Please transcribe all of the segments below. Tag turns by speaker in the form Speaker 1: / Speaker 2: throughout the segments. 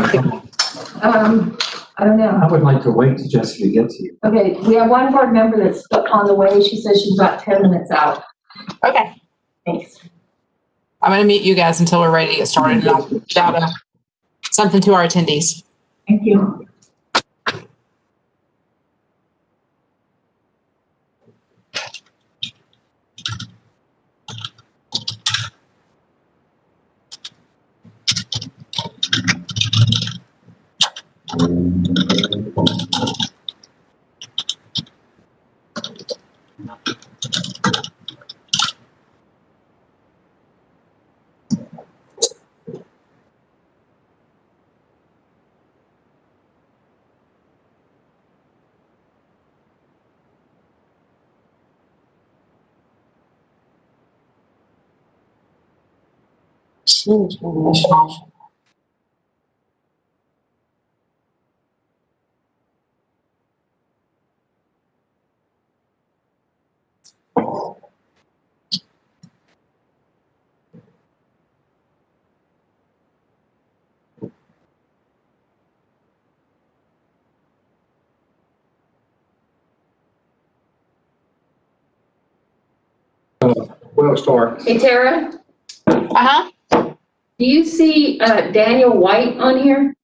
Speaker 1: I don't know.
Speaker 2: I would like to wait till Jessica gets here.
Speaker 1: Okay, we have one board member that's on the way. She says she's about 10 minutes out.
Speaker 3: Okay.
Speaker 1: Thanks.
Speaker 3: I'm going to mute you guys until we're ready to get started. And I'll shout out something to our attendees.
Speaker 1: Thank you.
Speaker 4: We'll start.
Speaker 1: Hey, Tara,
Speaker 3: Uh-huh.
Speaker 1: do you see Daniel White on here?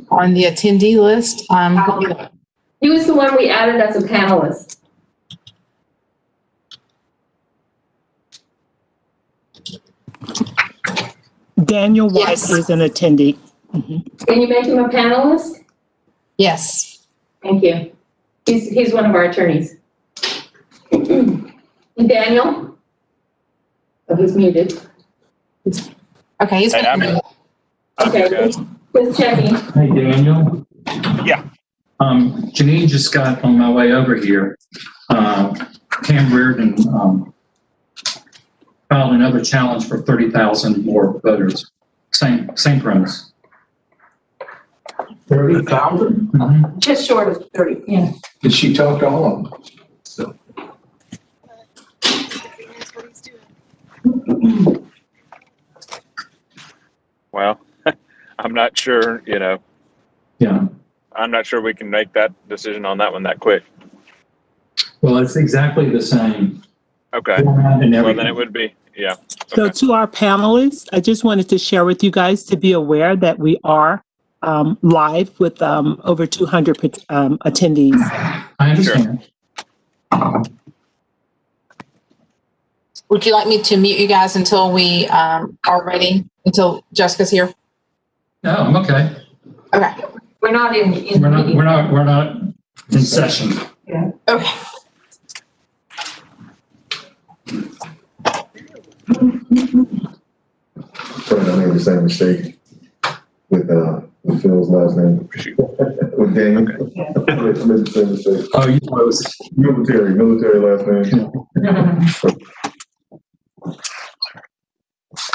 Speaker 3: On the attendee list,
Speaker 1: He was the one we added as a panelist.
Speaker 5: Daniel White
Speaker 3: Yes.
Speaker 5: is an attendee.
Speaker 1: Can you make him a panelist?
Speaker 3: yes.
Speaker 1: Thank you. He's one of our attorneys. Daniel? Oh, he's muted.
Speaker 3: Okay, he's
Speaker 6: Hey, I'm
Speaker 1: Okay,
Speaker 6: good.
Speaker 1: just checking.
Speaker 2: Hey, Daniel.
Speaker 6: Yeah.
Speaker 2: Janine just got on my way over here. Cam Reardon filed another challenge for 30,000 more voters. Same premise.
Speaker 4: 30,000?
Speaker 1: Just short of 30, yeah.
Speaker 4: Did she talk to all of them? So.
Speaker 6: Well, I'm not sure,
Speaker 2: Yeah.
Speaker 6: I'm not sure we can make that decision on that one that quick.
Speaker 2: Well, it's exactly the same.
Speaker 6: Okay.
Speaker 2: format and
Speaker 6: Well,
Speaker 2: everything.
Speaker 6: then it would be, yeah.
Speaker 5: So
Speaker 6: Okay.
Speaker 5: to our panelists, I just wanted to share with you guys to be aware that we are live with over 200 attendees.
Speaker 2: I understand.
Speaker 3: Would you like me to mute you guys until we are ready, until Jessica's here?
Speaker 2: No, I'm okay.
Speaker 3: Okay.
Speaker 1: We're not in
Speaker 2: We're not,
Speaker 1: meeting.
Speaker 2: we're not in session.
Speaker 3: Okay.
Speaker 7: I made the same mistake with Phil's last name.
Speaker 6: Shoot.
Speaker 7: With Daniel. I made the same mistake.
Speaker 2: Oh, you thought it was.
Speaker 7: Military last name.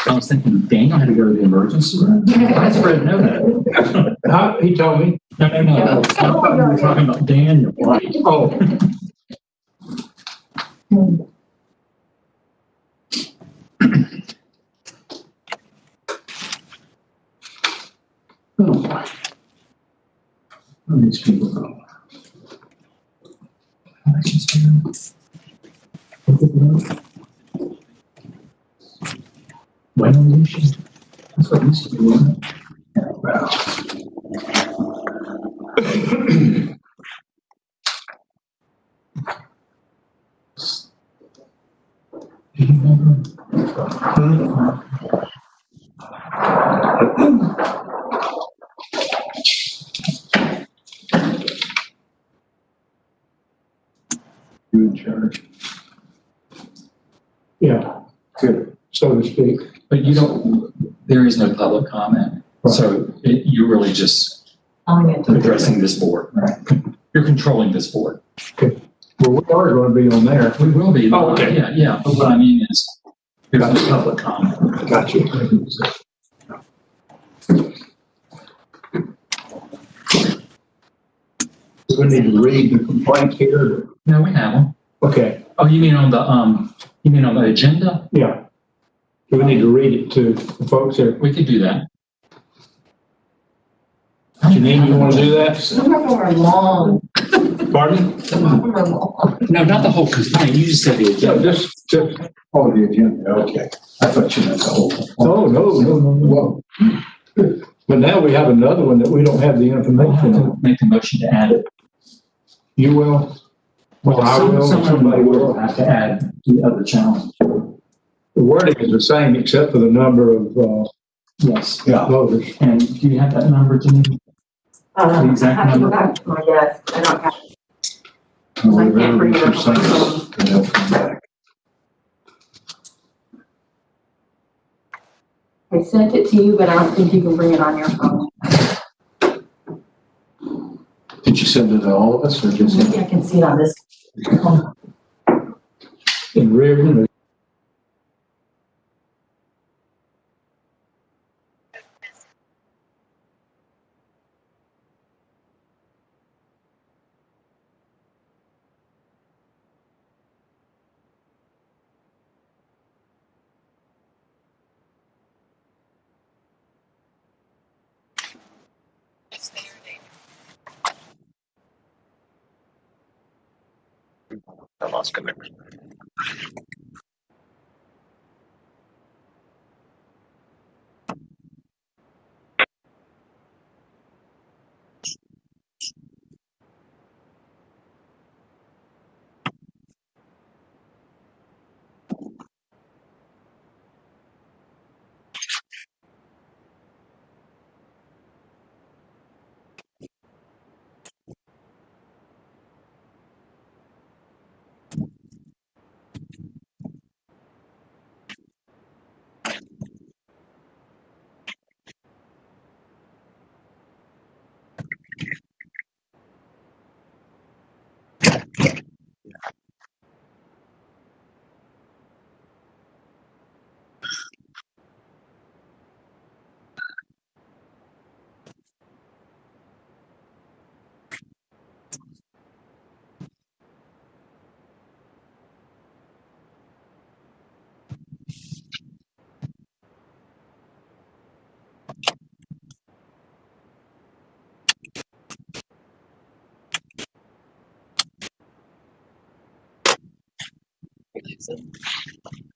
Speaker 2: I was thinking Daniel had to go to the emergency room. That's where I know that.
Speaker 4: He told me.
Speaker 2: No. I thought we were talking about Daniel. Right.
Speaker 4: Oh.
Speaker 2: Oh. These people go. Resolution. That's what used to be, wasn't it? Yeah, wow.
Speaker 7: Good church.
Speaker 4: Yeah,
Speaker 7: Good.
Speaker 4: so to speak.
Speaker 2: But you don't, there is no public comment. So you're really just addressing this board. Right. You're controlling this board.
Speaker 4: Well, we are going to be on there.
Speaker 2: We will be.
Speaker 4: Oh, okay.
Speaker 2: Yeah. But what I mean is, there's no public comment.
Speaker 4: Got you. Do we need to read the complaint here?
Speaker 2: No, we have them.
Speaker 4: Okay,
Speaker 2: Oh, you mean on the agenda?
Speaker 4: yeah. Do we need to read it to the folks here?
Speaker 2: We could do that.
Speaker 4: Janine, you want to do that?
Speaker 1: Some of them are long.
Speaker 4: Pardon?
Speaker 1: Some of them are long.
Speaker 2: No, not the whole complaint. You just said the
Speaker 4: Yeah,
Speaker 2: agenda.
Speaker 4: just, oh, the agenda, okay. I thought you meant the whole. Oh, no. Well, but now we have another one that we don't have the
Speaker 2: We'll have
Speaker 4: information
Speaker 2: to
Speaker 4: on.
Speaker 2: make a motion to add it.
Speaker 4: You will?
Speaker 2: Well,
Speaker 4: I will,
Speaker 2: somebody will have to add the other challenge.
Speaker 4: The wording is the same except for the number of,
Speaker 2: Yes.
Speaker 4: voters.
Speaker 2: And do you have that number, Janine? The exact
Speaker 1: I have to go
Speaker 2: number?
Speaker 1: back to my desk. I don't have.
Speaker 7: We
Speaker 1: I can't bring it up on my
Speaker 7: sign
Speaker 1: phone.
Speaker 7: it, and they'll come back.
Speaker 1: I sent it to you, but I don't think you can bring it on your phone.
Speaker 7: Did you send it to all of us or just?
Speaker 1: Maybe I can see it on this.
Speaker 4: In Reardon.
Speaker 6: I lost connection.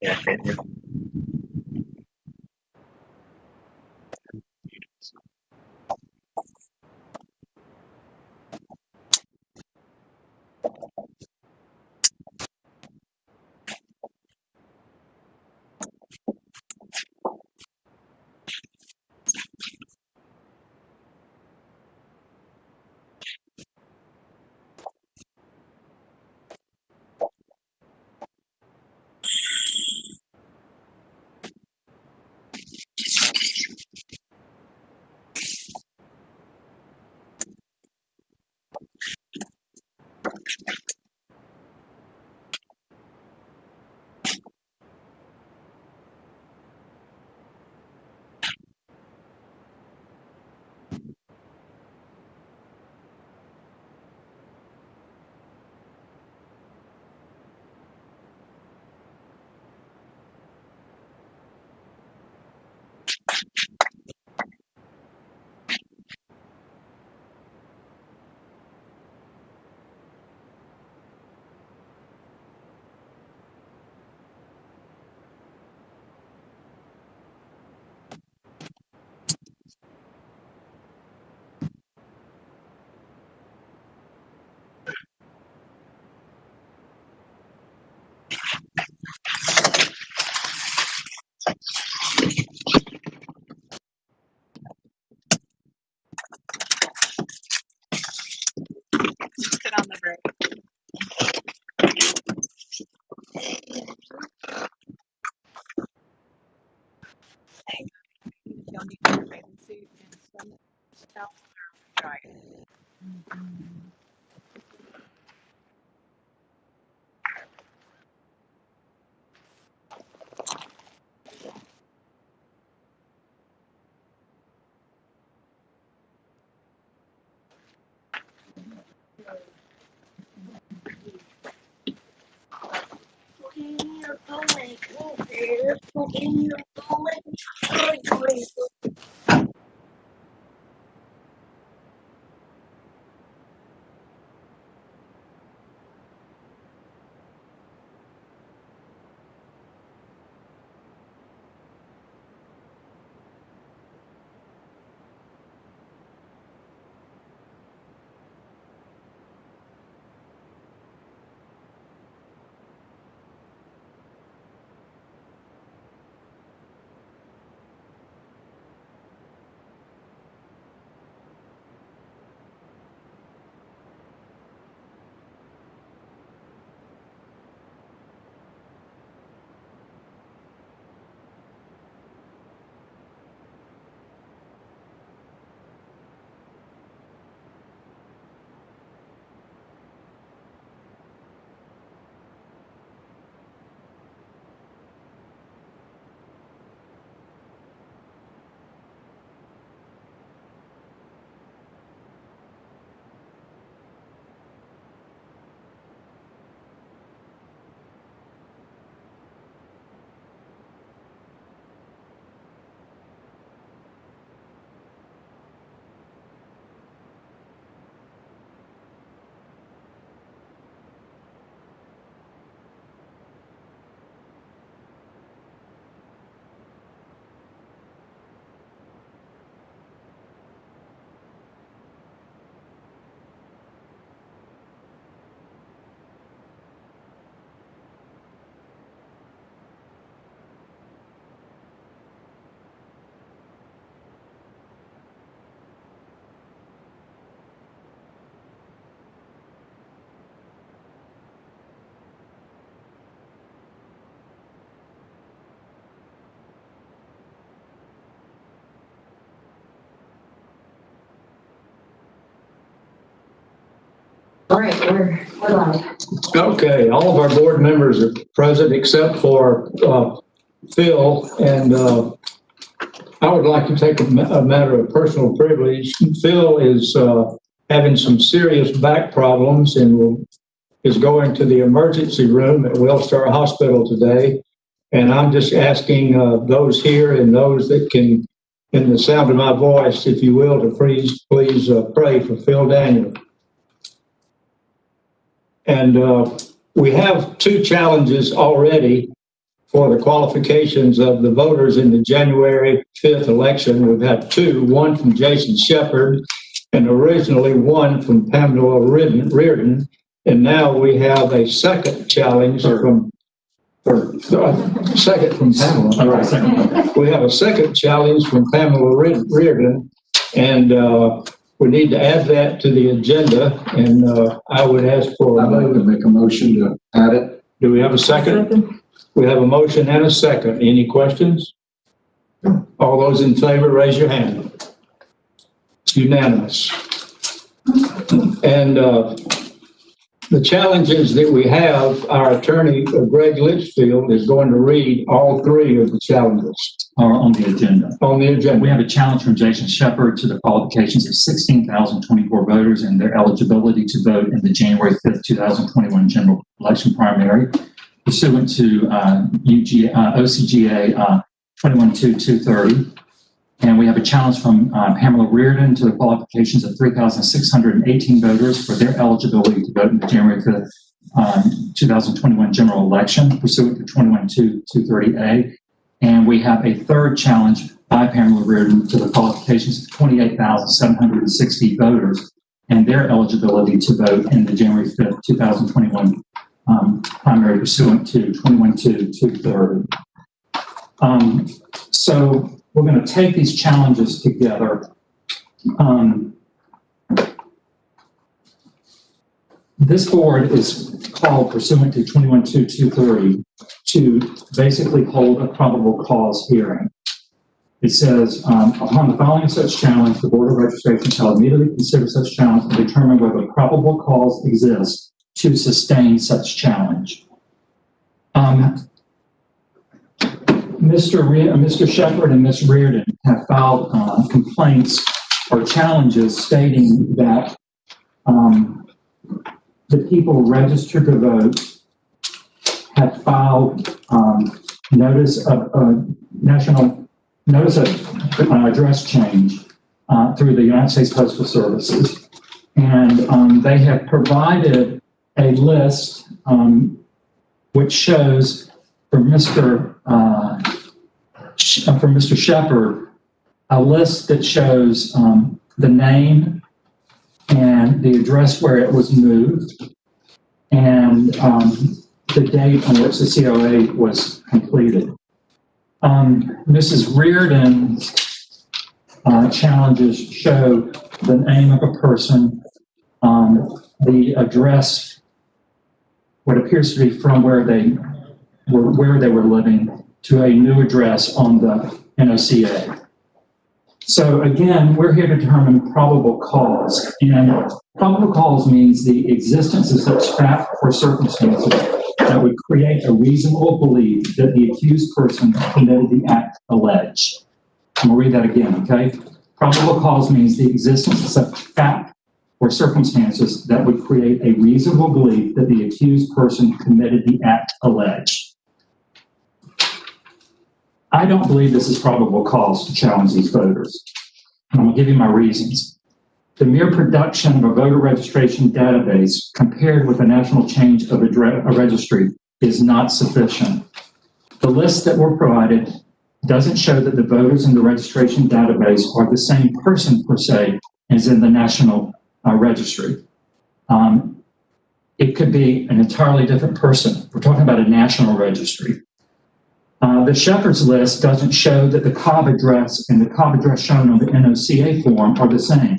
Speaker 6: Yeah, can't hear.
Speaker 3: Sit on the road. You'll need your bathing suit and swim towel or dry it.
Speaker 1: All right, we're live.
Speaker 4: Okay, all of our board members are present except for Phil, and I would like to take a matter of personal privilege. Phil is having some serious back problems and is going to the emergency room at Wellstar Hospital today. And I'm just asking those here and those that can, in the sound of my voice, if you will, to please pray for Phil Daniel. And we have two challenges already for the qualifications of the voters in the January 5th election. We've had two, one from Jason Shepard and originally one from Pamela Reardon. And now we have a second challenge second from Pamela.
Speaker 2: All right, second.
Speaker 4: We have a second challenge from Pamela Reardon, and we need to add that to the agenda, and I would ask for.
Speaker 8: I'd like to make a motion to add it.
Speaker 4: Do we have a second? We have a motion and a second. Any questions? All those in favor, raise your hand. It's unanimous. And the challenges that we have, our attorney, Greg Litchfield, is going to read all three of the challenges
Speaker 2: Are on the agenda.
Speaker 4: on the agenda.
Speaker 2: We have a challenge from Jason Shepard to the qualifications of 16,024 voters and their eligibility to vote in the January 5th, 2021 general election primary pursuant to OCGA 21-230. And we have a challenge from Pamela Reardon to the qualifications of 3,618 voters for their eligibility to vote in the January 5th, 2021 general election pursuant to 21-230A. And we have a third challenge by Pamela Reardon to the qualifications of 28,760 voters and their eligibility to vote in the January 5th, 2021 primary pursuant to 21-230. So we're going to take these challenges together. This board is called pursuant to 21-230 to basically hold a probable cause hearing. It says, upon the filing of such challenge, the Board of Registration shall immediately consider such challenge and determine whether probable cause exists to sustain such challenge. Mr. Shepard and Ms. Reardon have filed complaints or challenges stating that the people registered to vote have filed notice of address change through the United States Postal Services, and they have provided a list which shows for Mr. Shepard a list that shows the name and the address where it was moved and the date on which the COA was completed. Mrs. Reardon's challenges show the name of a person, the address, what appears to be from where they were living, to a new address on the NOCA. So again, we're here to determine probable cause, and probable cause means the existence of such fact or circumstances that would create a reasonable belief that the accused person committed the act alleged. I'm going to read that again, okay? Probable cause means the existence of such fact or circumstances that would create a reasonable belief that the accused person committed the act alleged. I don't believe this is probable cause to challenge these voters. I'm going to give you my reasons. The mere production of a voter registration database compared with a national change of a registry is not sufficient. The list that were provided doesn't show that the voters in the registration database are the same person per se as in the national registry. It could be an entirely different person. We're talking about a national registry. The Shepard's list doesn't show that the Cobb address and the Cobb address shown on the NOCA form are the same.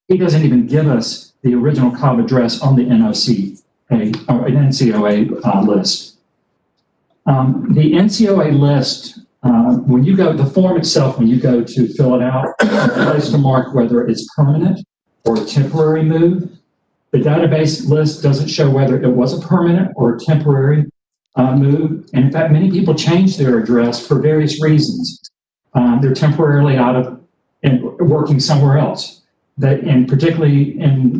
Speaker 2: He doesn't even give us the original Cobb address on the NOCA or an NCOA list. The NCOA list, when you go, the form itself, when you go to fill it out, there's a place to mark whether it's permanent or a temporary move. The database list doesn't show whether it was a permanent or a temporary move. And in fact, many people change their address for various reasons. They're temporarily out of and working somewhere else. And particularly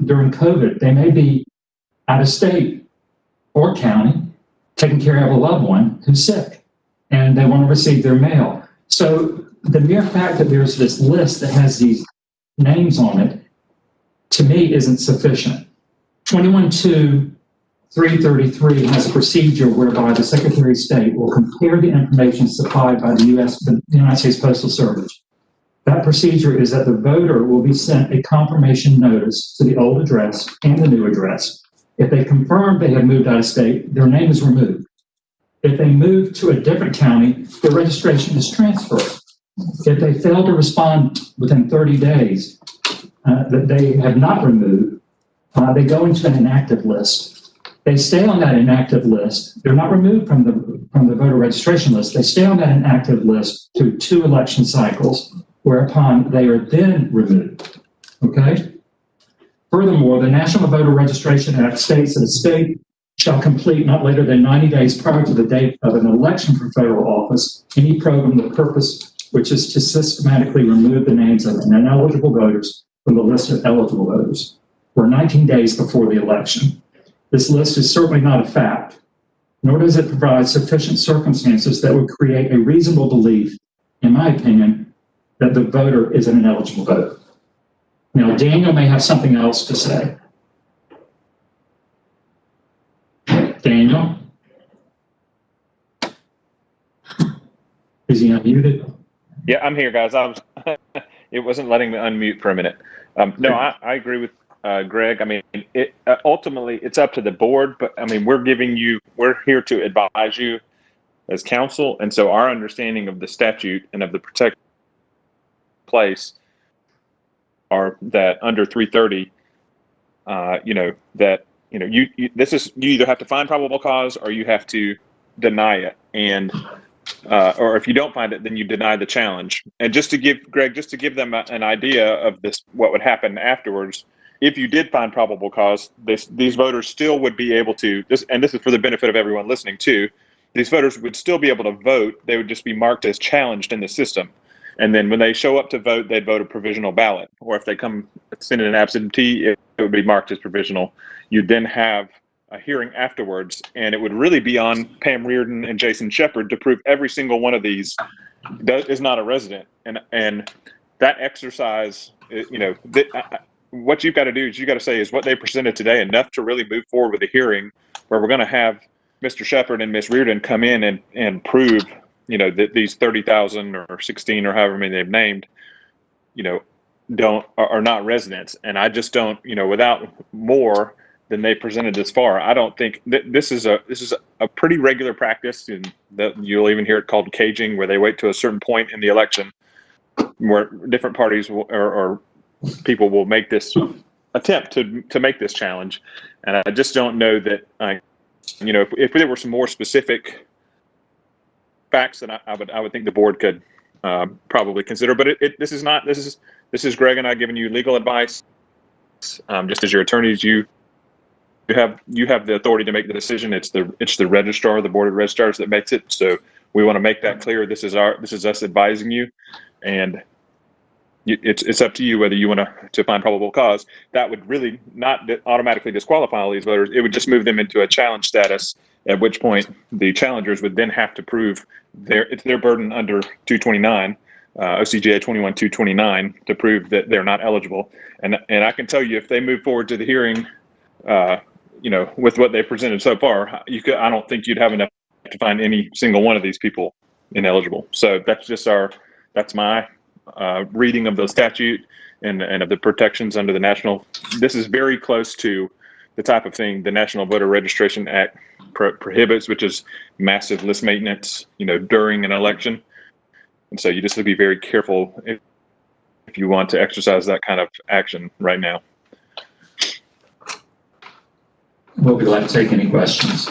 Speaker 2: during COVID, they may be out of state or county taking care of a loved one who's sick, and they want to receive their mail. So the mere fact that there's this list that has these names on it, to me, isn't sufficient. 21-2-333 has a procedure whereby the Secretary of State will compare the information supplied by the United States Postal Service. That procedure is that the voter will be sent a confirmation notice to the old address and the new address. If they confirm they have moved out of state, their name is removed. If they move to a different county, their registration is transferred. If they fail to respond within 30 days that they have not removed, they go into an inactive list. They stay on that inactive list. They're not removed from the voter registration list. They stay on that inactive list through 2 election cycles, whereupon they are then removed. Okay? Furthermore, the National Voter Registration Act states that a state shall complete not later than 90 days prior to the date of an election for federal office any program, the purpose which is to systematically remove the names of ineligible voters from the list of eligible voters, or 19 days before the election. This list is certainly not a fact, nor does it provide sufficient circumstances that would create a reasonable belief, in my opinion, that the voter is an ineligible voter. Now, Daniel may have something else to say. Daniel? Is he unmuted?
Speaker 6: Yeah, I'm here, guys. It wasn't letting me unmute for a minute. No, I agree with Greg. I mean, ultimately it's up to the board, but I mean, we're here to advise you as counsel. And so our understanding of the statute and of the protect place are that under 330, you either have to find probable cause or you have to deny it. And, or if you don't find it, then you deny the challenge. And just to give them an idea of this, what would happen afterwards, if you did find probable cause, these voters still would be able to, and this is for the benefit of everyone listening too, these voters would still be able to vote. They would just be marked as challenged in the system. And then when they show up to vote, they'd vote a provisional ballot. Or if they come send in an absentee, it would be marked as provisional. You'd then have a hearing afterwards, and it would really be on Pam Reardon and Jason Shepard to prove every single one of these is not a resident. And that exercise, what you've got to do is you got to say, is what they presented today enough to really move forward with a hearing where we're going to have Mr. Shepard and Ms. Reardon come in and prove, that these 30,000 or 16 or however many they've named, are not residents. And I just don't, without more than they presented this far, I don't think this is a pretty regular practice, and that you'll even hear it called caging, where they wait to a certain point in the election where different parties or people will make this attempt to make this challenge. And I just don't know that, if there were some more specific facts that I would think the board could probably consider, but this is Greg and I giving you legal advice. Just as your attorneys, you have the authority to make the decision. It's the registrar, the board of registrars, that makes it. So we want to make that clear. This is us advising you, and it's up to you whether you want to find probable cause. That would really not automatically disqualify all these voters. It would just move them into a challenge status, at which point the challengers would then have to prove it's their burden under 229, OCGA 21-229, to prove that they're not eligible. And I can tell you, if they move forward to the hearing, with what they presented so far, I don't think you'd have enough to find any single one of these people ineligible. So that's my reading of the statute and of the protections under the national. This is very close to the type of thing the National Voter Registration Act prohibits, which is massive list maintenance, during an election. And so you just have to be very careful if you want to exercise that kind of action right now.
Speaker 2: We'll be glad to take any questions.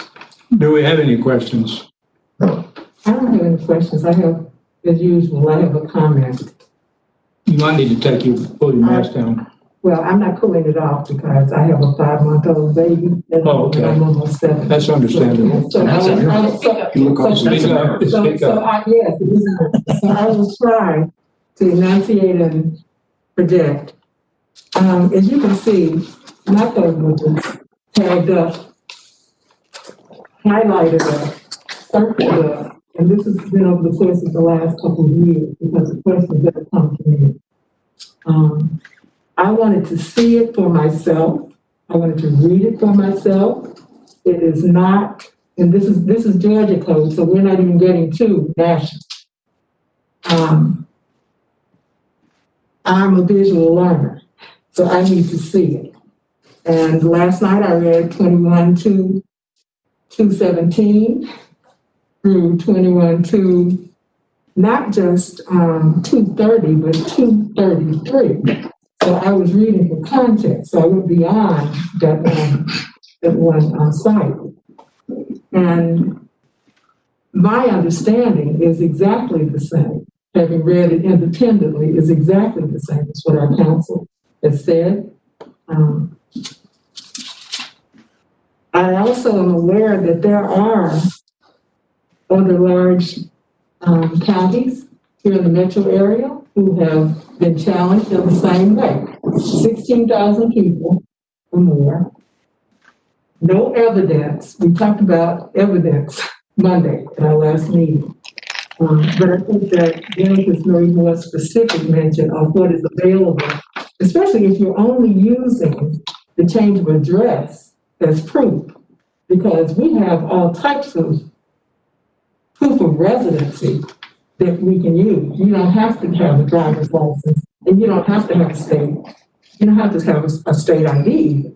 Speaker 4: Do we have any questions?
Speaker 7: No.
Speaker 9: I don't have any questions. I have, as usual, I have a comment.
Speaker 4: You might need to pull your mask down.
Speaker 9: well, I'm not pulling it off because I have a 5-month-old baby. And
Speaker 4: Oh, okay.
Speaker 9: I'm almost 7.
Speaker 4: That's understandable.
Speaker 9: So
Speaker 2: That's
Speaker 9: I will try to enunciate and project. As you can see, my phone was tagged up, highlighted up, circled up, and this has been over the course of the last couple of years because the questions that have come to me. I wanted to see it for myself. I wanted to read it for myself. It is not, and this is Georgia code, so we're not even getting to national. I'm a visual learner, so I need to see it. And last night I read 21-217 through 21-2, not just 230, but 233. So I was reading for context, so I went beyond that one site. And my understanding is exactly the same. Having read it independently is exactly the same as what our counsel has said. I also am aware that there are other large counties here in the metro area who have been challenged in the same way. 16,000 people or more. No evidence. We talked about evidence Monday at our last meeting. But I think that Derek has made more specific mention of what is available, especially if you're only using the change of address as proof, because we have all types of proof of residency that we can use. You don't have to have a driver's license, and you don't have to have a state. You don't have to have a state ID.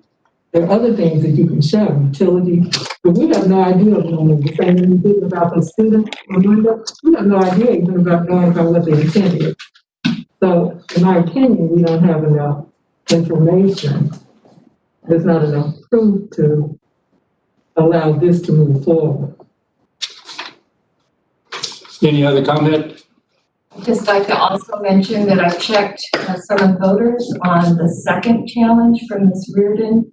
Speaker 9: There are other things that you can show, utility, but we have no idea of the same thing we did about the students. We have no idea even about knowing about what the intent is. So, in my opinion, we don't have enough information. There's not enough proof to allow this to move forward.
Speaker 4: Any other comment?
Speaker 1: I'd just like to also mention that I checked some of the voters on the second challenge from Ms. Reardon,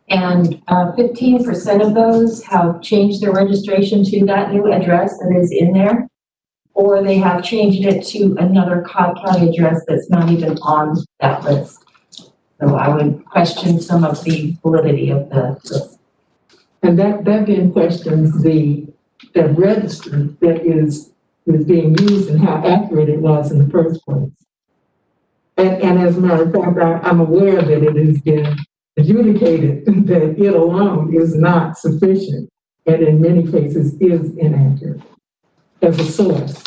Speaker 1: and 15% of those have changed their registration to that new address that is in there, or they have changed it to another Cobb County address that's not even on that list. So I would question some of the validity of the list.
Speaker 9: And that then questions that register that is being used and how accurate it was in the first place. And as a matter of fact, I'm aware that it has been adjudicated that it alone is not sufficient, and in many cases is inaccurate as a source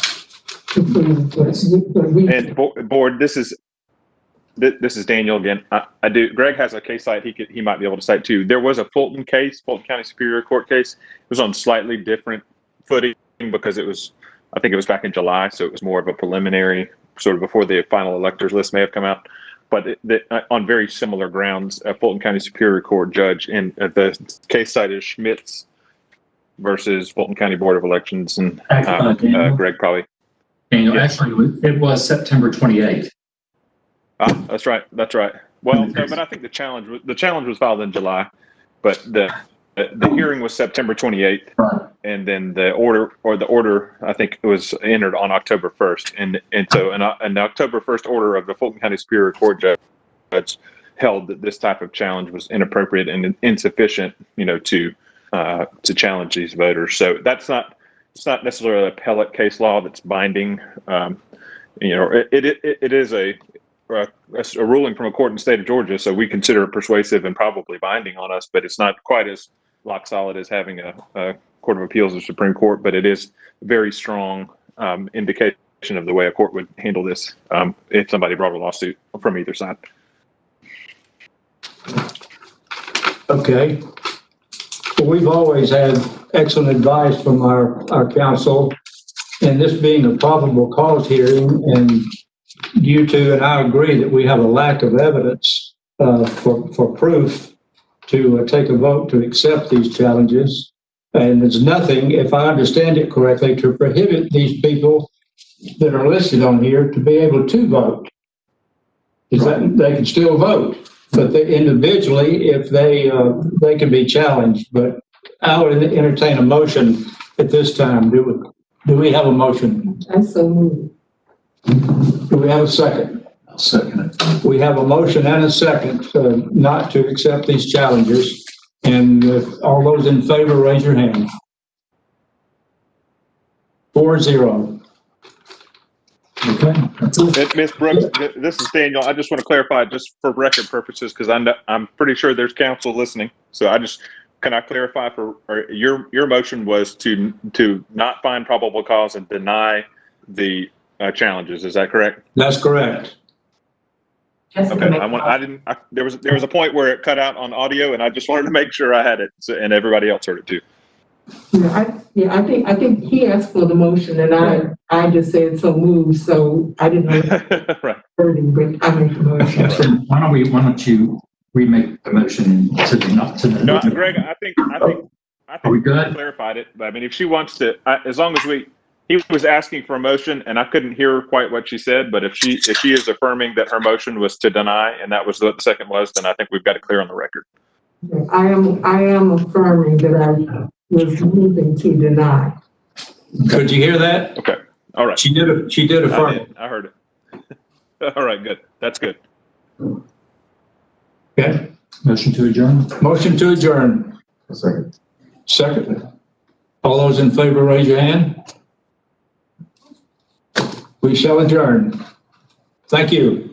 Speaker 9: to prove what we.
Speaker 6: And board, this is Daniel again. I do. Greg has a case site he might be able to cite too. There was a Fulton County Superior Court case. It was on slightly different footing because I think it was back in July, so it was more of a preliminary, sort of before the final electors list may have come out. But on very similar grounds, a Fulton County Superior Court judge, and the case site is Schmitz versus Fulton County Board of Elections, and Greg probably.
Speaker 2: Daniel, actually, it was September 28th.
Speaker 6: That's right. Well, no, but I think the challenge was filed in July, but the hearing was September 28th,
Speaker 2: right.
Speaker 6: And then the order I think it was entered on October 1st, and so an October 1st order of the Fulton County Superior Court judge held that this type of challenge was inappropriate and insufficient, to challenge these voters. So it's not necessarily an appellate case law that's binding. It is a ruling from a court in the state of Georgia, so we consider it persuasive and probably binding on us, but it's not quite as rock solid as having a Court of Appeals or Supreme Court, but it is very strong indication of the way a court would handle this if somebody brought a lawsuit from either side.
Speaker 4: Okay. Well, we've always had excellent advice from our counsel, and this being a probable cause hearing, and you two and I agree that we have a lack of evidence for proof to take a vote to accept these challenges. And there's nothing, if I understand it correctly, to prohibit these people that are listed on here to be able to vote. Is that they can still vote, but they individually, if they can be challenged. But I would entertain a motion at this time. Do we have a motion?
Speaker 9: I so move.
Speaker 4: Do we have a second?
Speaker 8: I'll second it.
Speaker 4: We have a motion and a second not to accept these challenges. And all those in favor, raise your hand. 4-0.
Speaker 2: Okay, that's it.
Speaker 6: Ms. Brooks, this is Daniel. I just want to clarify, just for record purposes, because I'm pretty sure there's counsel listening. So can I clarify your motion was to not find probable cause and deny the challenges. Is that correct?
Speaker 4: That's correct.
Speaker 1: Jessica
Speaker 6: Okay. There was a point where it cut out on audio, and I just wanted to make sure I had it, and everybody else heard it too.
Speaker 9: I think he asked for the motion and I just said so moved, so I didn't know.
Speaker 6: Right.
Speaker 9: Wording, but I make the motion.
Speaker 2: So why don't you remake the motion to not to
Speaker 6: No, Greg, I think
Speaker 2: Are we good?
Speaker 6: clarified it. But I mean, if she wants to, as long as he was asking for a motion, and I couldn't hear quite what she said. But if she is affirming that her motion was to deny, and that was what the second was, then I think we've got it clear on the record.
Speaker 9: I am affirming that I was moving to deny.
Speaker 4: Could you hear that?
Speaker 6: Okay. All right.
Speaker 4: She did affirm.
Speaker 6: I heard it. All right. Good. That's good.
Speaker 4: Okay.
Speaker 2: Motion to adjourn?
Speaker 7: Motion to adjourn. Second.
Speaker 4: Second. All those in favor, raise your hand. We shall adjourn. Thank you.